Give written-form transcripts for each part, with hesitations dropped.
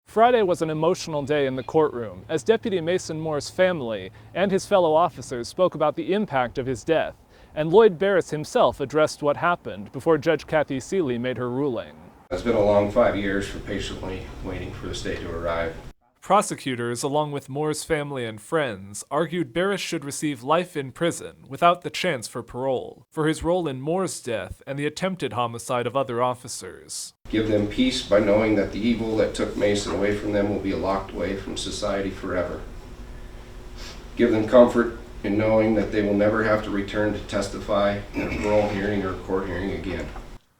Friday was an emotional day in the courtroom as Deputy Mason Moore's family and his fellow officers spoke about the impact of his death, and Lloyd Barrus himself addressed what happened before Judge Kathy Seeley made her ruling. It's been a long 5 years for patiently waiting for the state to arrive. Prosecutors, along with Moore's family and friends, argued Barrus should receive life in prison without the chance for parole for his role in Moore's death and the attempted homicide of other officers. Give them peace by knowing that the evil that took Mason away from them will be locked away from society forever. Give them comfort in knowing that they will never have to return to testify in a parole hearing or court hearing again.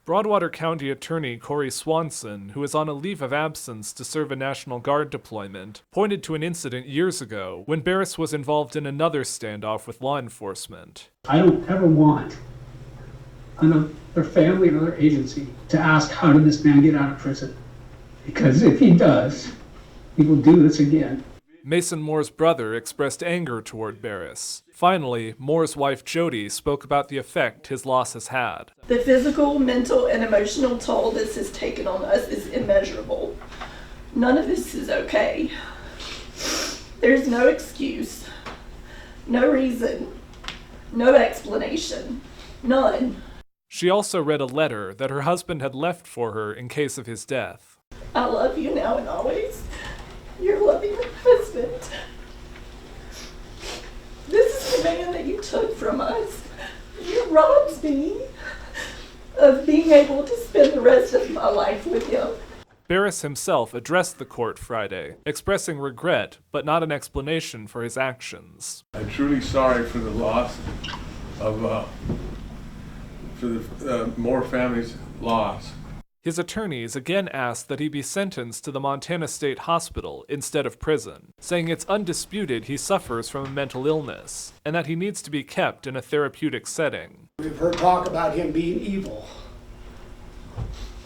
Broadwater County Attorney Corey Swanson, who is on a leave of absence to serve a National Guard deployment, pointed to an incident years ago when Barrus was involved in another standoff with law enforcement. I don't ever want another family, another agency to ask, how did this man get out of prison? Because if he does, he will do this again. Mason Moore's brother expressed anger toward Barrus. Finally, Moore's wife Jody spoke about the effect his loss has had. The physical, mental, and emotional toll this has taken on us is immeasurable. None of this is okay. There's no excuse, no reason, no explanation, none. She also read a letter that her husband had left for her in case of his death. I love you now and always. Your loving husband. This is the man that you took from us. You robbed me of being able to spend the rest of my life with him. Barrus himself addressed the court Friday, expressing regret but not an explanation for his actions. I'm truly sorry for the loss of, for the Moore family's loss. His attorneys again asked that he be sentenced to the Montana State Hospital instead of prison, saying it's undisputed he suffers from a mental illness and that he needs to be kept in a therapeutic setting. We've heard talk about him being evil.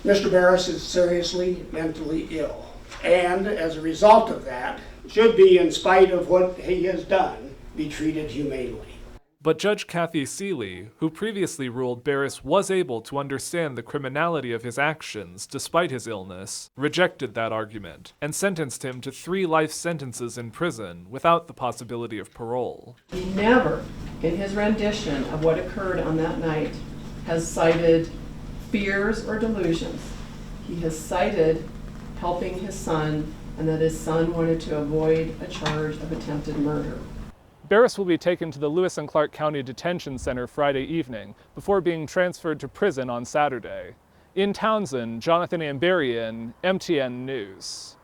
Mr. Barrus is seriously mentally ill, and as a result of that, should be, in spite of what he has done, be treated humanely. But Judge Kathy Seeley, who previously ruled Barrus was able to understand the criminality of his actions despite his illness, rejected that argument and sentenced him to 3 life sentences in prison without the possibility of parole. He never, in his rendition of what occurred on that night, has cited fears or delusions. He has cited helping his son and that his son wanted to avoid a charge of attempted murder. Barrus will be taken to the Lewis and Clark County Detention Center Friday evening before being transferred to prison on Saturday. In Townsend, Jonathan Amberian, MTN News.